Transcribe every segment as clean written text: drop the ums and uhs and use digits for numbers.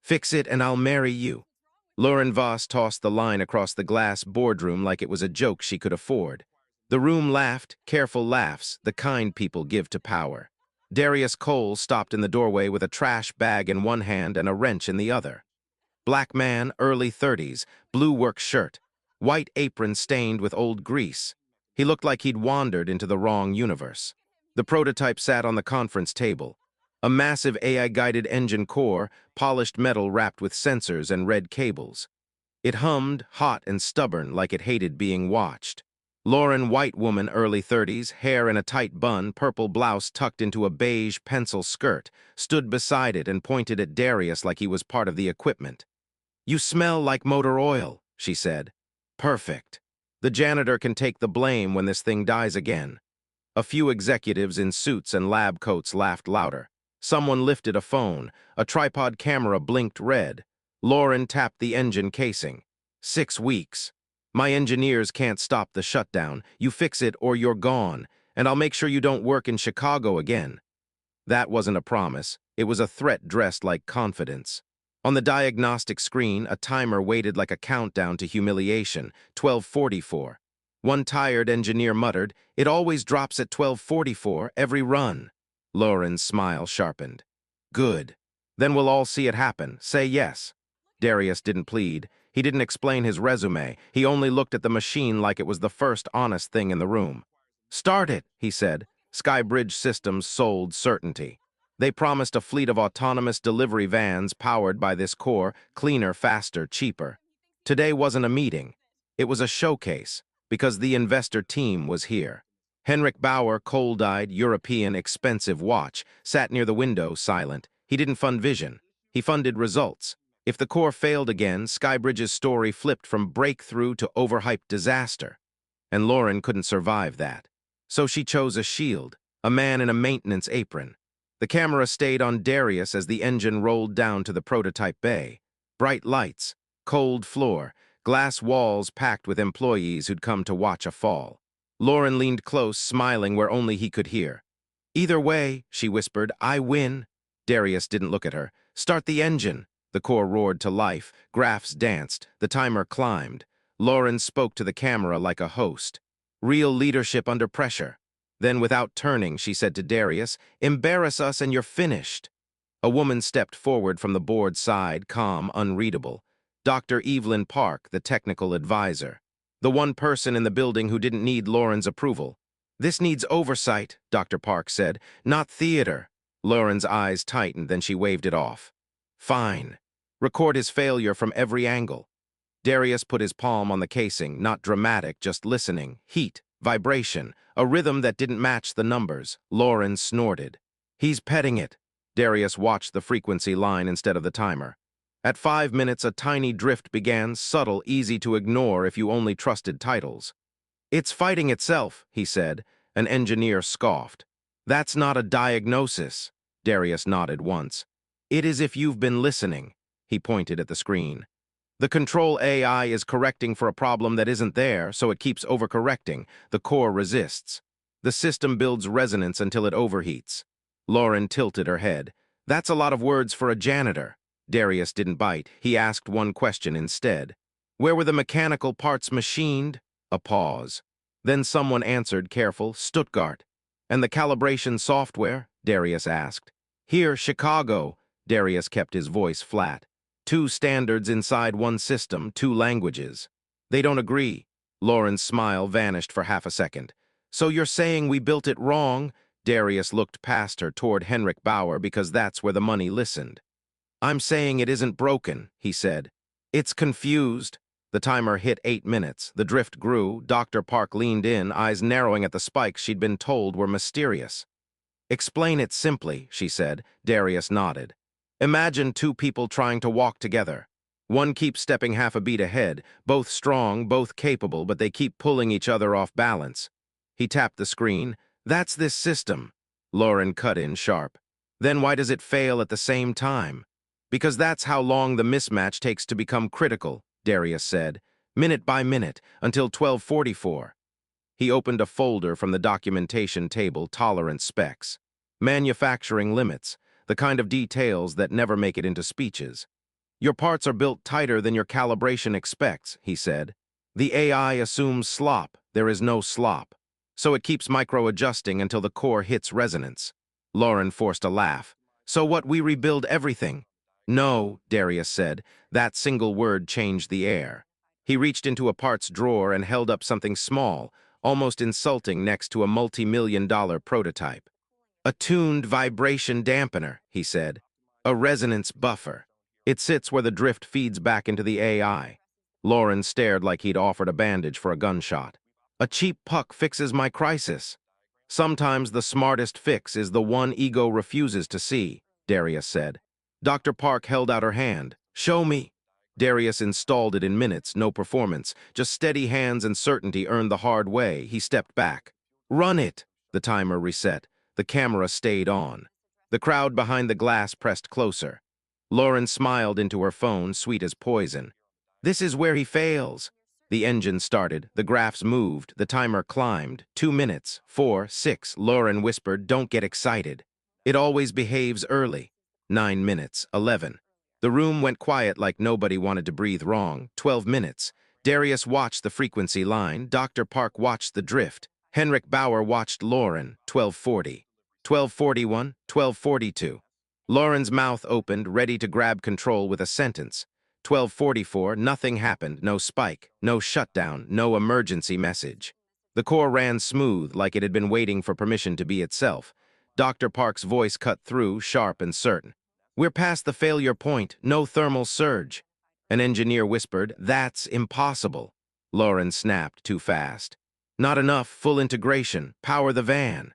Fix it and I'll marry you. Lauren Voss tossed the line across the glass boardroom like it was a joke she could afford. The room laughed, careful laughs, the kind people give to power. Darius Cole stopped in the doorway with a trash bag in one hand and a wrench in the other. Black man, early 30s, blue work shirt, white apron stained with old grease. He looked like he'd wandered into the wrong universe. The prototype sat on the conference table. A massive AI-guided engine core, polished metal wrapped with sensors and red cables. It hummed, hot and stubborn, like it hated being watched. Lauren, white woman, early 30s, hair in a tight bun, purple blouse tucked into a beige pencil skirt, stood beside it and pointed at Darius like he was part of the equipment. "You smell like motor oil," she said. "Perfect. The janitor can take the blame when this thing dies again." A few executives in suits and lab coats laughed louder. Someone lifted a phone. A tripod camera blinked red. Lauren tapped the engine casing. 6 weeks. "My engineers can't stop the shutdown. You fix it or you're gone, and I'll make sure you don't work in Chicago again." That wasn't a promise. It was a threat dressed like confidence. On the diagnostic screen, a timer waited like a countdown to humiliation, 12:44. One tired engineer muttered, "It always drops at 12:44, every run." Lauren's smile sharpened. "Good. Then we'll all see it happen. Say yes." Darius didn't plead. He didn't explain his resume. He only looked at the machine like it was the first honest thing in the room. "Start it," he said. Skybridge Systems sold certainty. They promised a fleet of autonomous delivery vans powered by this core, cleaner, faster, cheaper. Today wasn't a meeting. It was a showcase, because the investor team was here. Henrik Bauer, cold-eyed, European, expensive watch, sat near the window, silent. He didn't fund vision. He funded results. If the core failed again, Skybridge's story flipped from breakthrough to overhyped disaster. And Lauren couldn't survive that. So she chose a shield, a man in a maintenance apron. The camera stayed on Darius as the engine rolled down to the prototype bay. Bright lights, cold floor, glass walls packed with employees who'd come to watch a fall. Lauren leaned close, smiling where only he could hear. "Either way," she whispered, "I win." Darius didn't look at her. "Start the engine." The core roared to life. Graphs danced. The timer climbed. Lauren spoke to the camera like a host. Real leadership under pressure. Then, without turning, she said to Darius, "Embarrass us and you're finished." A woman stepped forward from the board's side, calm, unreadable. Dr. Evelyn Park, the technical advisor. The one person in the building who didn't need Lauren's approval. "This needs oversight," Dr. Park said, "not theater." Lauren's eyes tightened, then she waved it off. "Fine. Record his failure from every angle." Darius put his palm on the casing, not dramatic, just listening. Heat, vibration, a rhythm that didn't match the numbers. Lauren snorted. "He's petting it." Darius watched the frequency line instead of the timer. At 5 minutes, a tiny drift began, subtle, easy to ignore if you only trusted titles. "It's fighting itself," he said. An engineer scoffed. "That's not a diagnosis." Darius nodded once. "It is if you've been listening." He pointed at the screen. "The control AI is correcting for a problem that isn't there, so it keeps overcorrecting. The core resists. The system builds resonance until it overheats." Lauren tilted her head. "That's a lot of words for a janitor." Darius didn't bite. He asked one question instead. "Where were the mechanical parts machined?" A pause. Then someone answered, careful, "Stuttgart." "And the calibration software?" Darius asked. "Here, Chicago." Darius kept his voice flat. "2 standards inside one system, 2 languages." "They don't agree." Lauren's smile vanished for half a second. "So you're saying we built it wrong?" Darius looked past her toward Henrik Bauer because that's where the money listened. "I'm saying it isn't broken," he said. "It's confused." The timer hit 8 minutes. The drift grew. Dr. Park leaned in, eyes narrowing at the spikes she'd been told were mysterious. "Explain it simply," she said. Darius nodded. "Imagine 2 people trying to walk together. One keeps stepping half a beat ahead, both strong, both capable, but they keep pulling each other off balance." He tapped the screen. "That's this system." Lauren cut in sharp. "Then why does it fail at the same time?" "Because that's how long the mismatch takes to become critical," Darius said, "minute by minute, until 12:44. He opened a folder from the documentation table, tolerance specs. Manufacturing limits, the kind of details that never make it into speeches. Your parts are built tighter than your calibration expects, he said. The AI assumes slop. There is no slop. So it keeps micro-adjusting until the core hits resonance. Lauren forced a laugh. So what, we rebuild everything? No, Darius said. That single word changed the air. He reached into a parts drawer and held up something small, almost insulting, next to a multi-million-dollar prototype. A tuned vibration dampener, he said. A resonance buffer. It sits where the drift feeds back into the AI. Lauren stared like he'd offered a bandage for a gunshot. A cheap puck fixes my crisis. Sometimes the smartest fix is the one ego refuses to see, Darius said. Dr. Park held out her hand. Show me. Darius installed it in minutes, no performance. Just steady hands and certainty earned the hard way. He stepped back. Run it. The timer reset. The camera stayed on. The crowd behind the glass pressed closer. Lauren smiled into her phone, sweet as poison. This is where he fails. The engine started, the graphs moved, the timer climbed. 2 minutes, 4, 6, Lauren whispered, don't get excited. It always behaves early. 9 minutes, 11. The room went quiet like nobody wanted to breathe wrong. 12 minutes. Darius watched the frequency line, Dr. Park watched the drift. Henrik Bauer watched Lauren. 12:40. 12:41, 12:42. Lauren's mouth opened, ready to grab control with a sentence. 12:44, nothing happened, no spike, no shutdown, no emergency message. The core ran smooth, like it had been waiting for permission to be itself. Dr. Park's voice cut through, sharp and certain. We're past the failure point, no thermal surge. An engineer whispered, that's impossible. Lauren snapped, too fast. Not enough, full integration, power the van.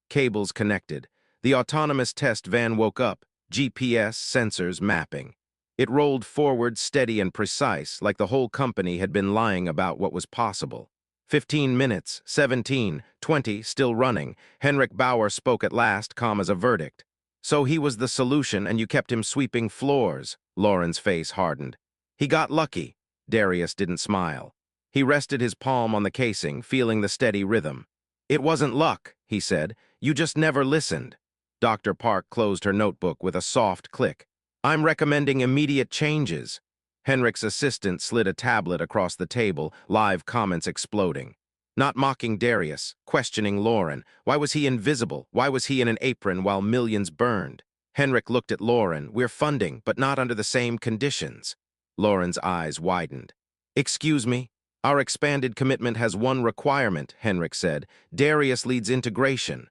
Cables connected. The autonomous test van woke up, GPS, sensors, mapping. It rolled forward, steady and precise, like the whole company had been lying about what was possible. 15 minutes, 17, 20, still running. Henrik Bauer spoke at last, calm as a verdict. So he was the solution, and you kept him sweeping floors. Lauren's face hardened. He got lucky. Darius didn't smile. He rested his palm on the casing, feeling the steady rhythm. It wasn't luck, he said. You just never listened. Dr. Park closed her notebook with a soft click. I'm recommending immediate changes. Henrik's assistant slid a tablet across the table, live comments exploding. Not mocking Darius, questioning Lauren. Why was he invisible? Why was he in an apron while millions burned? Henrik looked at Lauren. We're funding, but not under the same conditions. Lauren's eyes widened. Excuse me? Our expanded commitment has one requirement, Henrik said. Darius leads integration.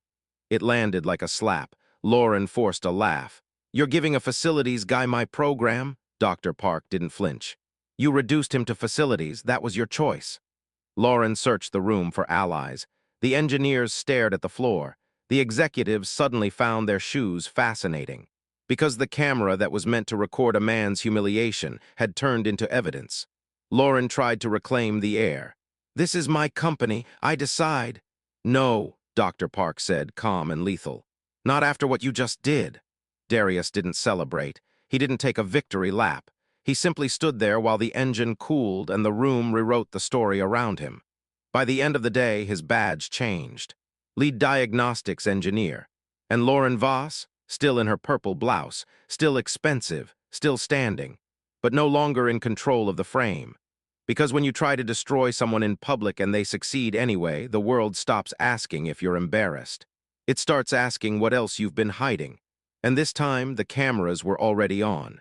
It landed like a slap. Lauren forced a laugh. You're giving a facilities guy my program? Dr. Park didn't flinch. You reduced him to facilities. That was your choice. Lauren searched the room for allies. The engineers stared at the floor. The executives suddenly found their shoes fascinating. Because the camera that was meant to record a man's humiliation had turned into evidence. Lauren tried to reclaim the air. This is my company. I decide. No, Dr. Park said, calm and lethal. Not after what you just did. Darius didn't celebrate. He didn't take a victory lap. He simply stood there while the engine cooled and the room rewrote the story around him. By the end of the day, his badge changed. Lead diagnostics engineer. And Lauren Voss, still in her purple blouse, still expensive, still standing, but no longer in control of the frame. Because when you try to destroy someone in public and they succeed anyway, the world stops asking if you're embarrassed. It starts asking what else you've been hiding. And this time, the cameras were already on.